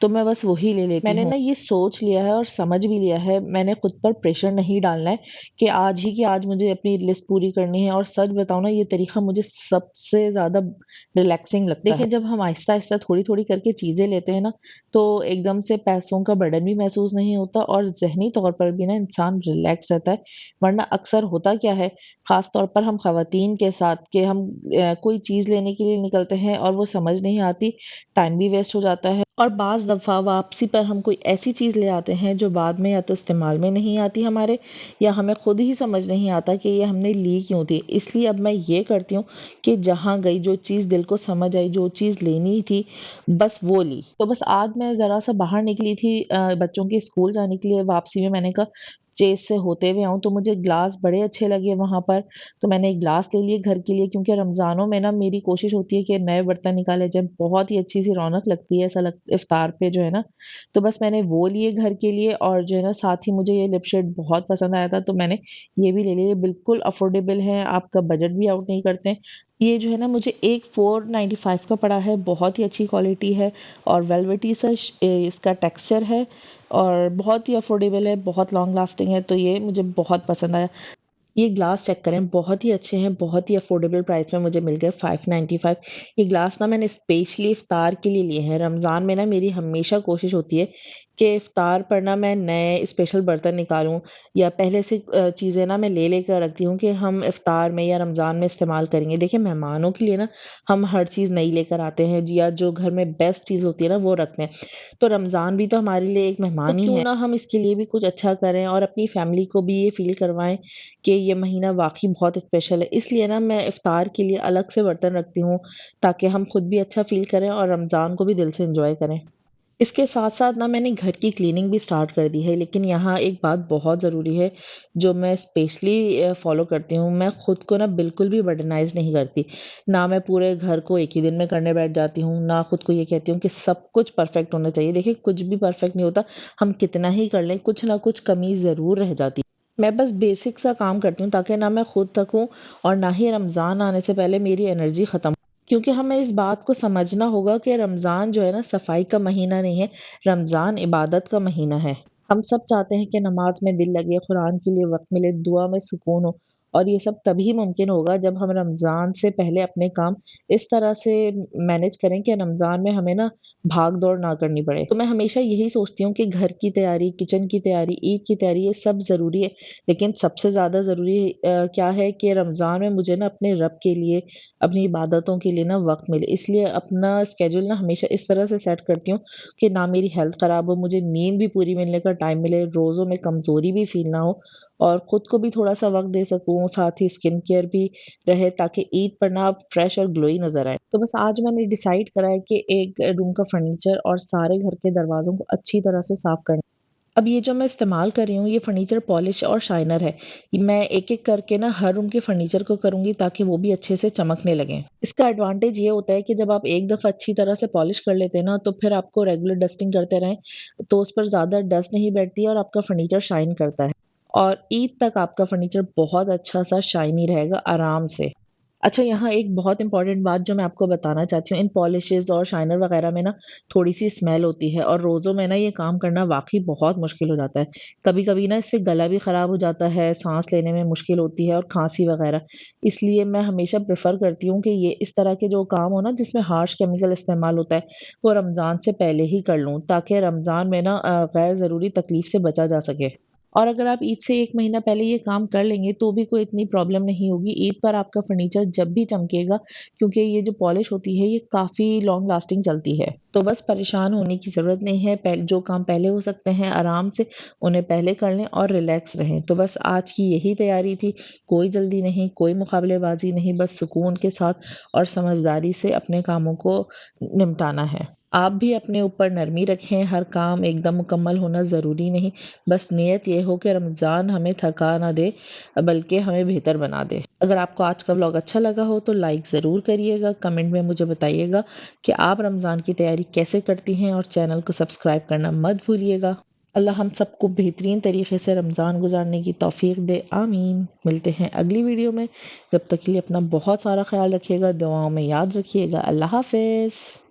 تو میں بس وہی لے لیتی ہوں۔ میں نے نا یہ سوچ لیا ہے اور سمجھ بھی لیا ہے، میں نے خود پر پریشر نہیں ڈالنا ہے کہ آج ہی آج مجھے اپنی لسٹ پوری کرنی ہے، اور سچ بتاؤں نا یہ طریقہ مجھے سب سے زیادہ ریلیکسنگ لگتا ہے۔ دیکھیں جب ہم آہستہ آہستہ تھوڑی تھوڑی کر کے چیزیں لیتے ہیں نا تو ایک دم سے پیسوں کا برڈن بھی محسوس نہیں ہوتا، اور ذہنی طور پر بھی نا انسان ریلیکس رہتا ہے۔ ورنہ اکثر ہوتا کیا ہے، خاص طور پر ہم خواتین کے ساتھ، کہ ہم کوئی چیز لینے کے لیے نکلتے ہیں اور وہ سمجھ نہیں آتی، ٹائم بھی ویسٹ ہو جاتا ہے، اور بعض دفعہ واپسی پر ہم کوئی ایسی چیز لے آتے ہیں جو بعد میں یا تو استعمال میں نہیں آتی ہمارے، یا ہمیں خود ہی سمجھ نہیں آتا کہ یہ ہم نے لی کیوں تھی۔ اس لیے اب میں یہ کرتی ہوں کہ جہاں گئی جو چیز دل کو سمجھ آئی، جو چیز لینی تھی بس وہ لی۔ تو بس آج میں ذرا سا باہر نکلی تھی بچوں کے اسکول جانے کے لیے، واپسی میں میں نے کہا چیز سے ہوتے ہوئے آؤں، تو مجھے گلاس بڑے اچھے لگے وہاں پر، تو میں نے ایک گلاس لے لیے گھر کے لیے، کیونکہ رمضانوں میں نا میری کوشش ہوتی ہے کہ نئے برتن نکالے جائیں، بہت ہی اچھی سی رونق لگتی ہے ایسا افطار پہ جو ہے نا۔ تو بس میں نے وہ لیے گھر کے لیے، اور جو ہے نا ساتھ ہی مجھے یہ لپ شیڈ بہت پسند آیا تھا، تو میں نے یہ بھی لے لیے، بالکل افورڈیبل ہیں، آپ کا بجٹ بھی آؤٹ نہیں کرتے ہیں۔ یہ جو ہے نا مجھے ایک 495 کا پڑا ہے، بہت ہی اچھی کوالٹی ہے، اور ویلویٹی سا اس کا ٹیکسچر ہے، اور بہت ہی افورڈیبل ہے، بہت لانگ لاسٹنگ ہے، تو یہ مجھے بہت پسند آیا۔ یہ گلاس چیک کریں، بہت ہی اچھے ہیں، بہت ہی افورڈیبل پرائس میں مجھے مل گئے 595۔ یہ گلاس نا میں نے اسپیشلی افطار کے لیے لیے ہیں۔ رمضان میں نا میری ہمیشہ کوشش ہوتی ہے کہ افطار پر نا میں نئے اسپیشل برتن نکالوں، یا پہلے سے چیزیں نا میں لے کر رکھتی ہوں کہ ہم افطار میں یا رمضان میں استعمال کریں گے۔ دیکھیں مہمانوں کے لیے نا ہم ہر چیز نئی لے کر آتے ہیں، یا جو گھر میں بیسٹ چیز ہوتی ہے نا وہ رکھتے ہیں، تو رمضان بھی تو ہمارے لیے ایک مہمان ہی ہے، کیوں نہ ہم اس کے لیے بھی کچھ اچھا کریں اور اپنی فیملی کو بھی یہ فیل کروائیں کہ یہ مہینہ واقعی بہت اسپیشل ہے۔ اس لیے نا میں افطار کے لیے الگ سے برتن رکھتی ہوں، تاکہ ہم خود بھی اچھا فیل کریں اور رمضان کو بھی دل سے انجوائے کریں۔ اس کے ساتھ ساتھ نا میں نے گھر کی کلیننگ بھی سٹارٹ کر دی ہے، لیکن یہاں ایک بات بہت ضروری ہے جو میں اسپیشلی فالو کرتی ہوں، میں خود کو نا بالکل بھی برڈنائز نہیں کرتی، نہ میں پورے گھر کو ایک ہی دن میں کرنے بیٹھ جاتی ہوں، نہ خود کو یہ کہتی ہوں کہ سب کچھ پرفیکٹ ہونا چاہیے۔ دیکھیں کچھ بھی پرفیکٹ نہیں ہوتا، ہم کتنا ہی کر لیں کچھ نہ کچھ کمی ضرور رہ جاتی۔ میں بس بیسک سا کام کرتی ہوں، تاکہ نہ میں خود تھکوں اور نہ ہی رمضان آنے سے پہلے میری انرجی ختم، کیونکہ ہمیں اس بات کو سمجھنا ہوگا کہ رمضان جو ہے نا صفائی کا مہینہ نہیں ہے، رمضان عبادت کا مہینہ ہے۔ ہم سب چاہتے ہیں کہ نماز میں دل لگے، قرآن کے لیے وقت ملے، دعا میں سکون ہو، اور یہ سب تبھی ممکن ہوگا جب ہم رمضان سے پہلے اپنے کام اس طرح سے مینج کریں کہ رمضان میں ہمیں نا بھاگ دوڑ نہ کرنی پڑے۔ تو میں ہمیشہ یہی سوچتی ہوں کہ گھر کی تیاری، کچن کی تیاری، عید کی تیاری، یہ سب ضروری ہے، لیکن سب سے زیادہ ضروری کیا ہے کہ رمضان میں مجھے نا اپنے رب کے لیے، اپنی عبادتوں کے لیے نا وقت ملے۔ اس لیے اپنا اسکیجول نا ہمیشہ اس طرح سے سیٹ کرتی ہوں کہ نہ میری ہیلتھ خراب ہو، مجھے نیند بھی پوری ملنے کا ٹائم ملے، روزوں میں کمزوری بھی فیل نہ ہو، اور خود کو بھی تھوڑا سا وقت دے سکوں، ساتھ ہی اسکن کیئر بھی رہے، تاکہ عید پر نا فریش اور گلوئی نظر آئے۔ تو بس آج میں نے ڈیسائیڈ کرا ہے کہ ایک روم کا فرنیچر اور سارے گھر کے دروازوں کو اچھی طرح سے صاف کرنا۔ اب یہ جو میں استعمال کر رہی ہوں یہ فرنیچر پالش اور شائنر ہے، میں ایک ایک کر کے نا ہر روم کے فرنیچر کو کروں گی تاکہ وہ بھی اچھے سے چمکنے لگیں۔ اس کا ایڈوانٹیج یہ ہوتا ہے کہ جب آپ ایک دفعہ اچھی طرح سے پالش کر لیتے ہیں نا تو پھر آپ کو ریگولر ڈسٹنگ کرتے رہیں تو اس پر زیادہ ڈسٹ نہیں بیٹھتی، اور آپ کا فرنیچر شائن کرتا ہے، اور عید تک آپ کا فرنیچر بہت اچھا سا شائنی رہے گا آرام سے۔ اچھا یہاں ایک بہت امپورٹنٹ بات جو میں آپ کو بتانا چاہتی ہوں، ان پالشز اور شائنر وغیرہ میں نا تھوڑی سی اسمیل ہوتی ہے، اور روزوں میں نا یہ کام کرنا واقعی بہت مشکل ہو جاتا ہے، کبھی کبھی نا اس سے گلا بھی خراب ہو جاتا ہے، سانس لینے میں مشکل ہوتی ہے اور کھانسی وغیرہ۔ اس لیے میں ہمیشہ پریفر کرتی ہوں کہ یہ اس طرح کے جو کام ہو نا جس میں ہارش کیمیکل استعمال ہوتا ہے وہ رمضان سے پہلے ہی کر لوں، تاکہ رمضان میں نا غیر ضروری تکلیف سے بچا جا سکے۔ اور اگر آپ عید سے ایک مہینہ پہلے یہ کام کر لیں گے تو بھی کوئی اتنی پرابلم نہیں ہوگی، عید پر آپ کا فرنیچر جب بھی چمکے گا، کیونکہ یہ جو پالش ہوتی ہے یہ کافی لانگ لاسٹنگ چلتی ہے۔ تو بس پریشان ہونے کی ضرورت نہیں ہے، جو کام پہلے ہو سکتے ہیں آرام سے انہیں پہلے کر لیں اور ریلیکس رہیں۔ تو بس آج کی یہی تیاری تھی، کوئی جلدی نہیں، کوئی مقابلے بازی نہیں، بس سکون کے ساتھ اور سمجھداری سے اپنے کاموں کو نمٹانا ہے۔ آپ بھی اپنے اوپر نرمی رکھیں، ہر کام ایک دم مکمل ہونا ضروری نہیں، بس نیت یہ ہو کہ رمضان ہمیں تھکا نہ دے بلکہ ہمیں بہتر بنا دے۔ اگر آپ کو آج کا ولاگ اچھا لگا ہو تو لائک ضرور کریے گا، کمنٹ میں مجھے بتائیے گا کہ آپ رمضان کی تیاری کیسے کرتی ہیں، اور چینل کو سبسکرائب کرنا مت بھولیے گا۔ اللہ ہم سب کو بہترین طریقے سے رمضان گزارنے کی توفیق دے، آمین۔ ملتے ہیں اگلی ویڈیو میں، جب تک کے لیے اپنا بہت سارا خیال رکھیے گا، دعاؤں میں یاد رکھیے گا۔ اللہ حافظ۔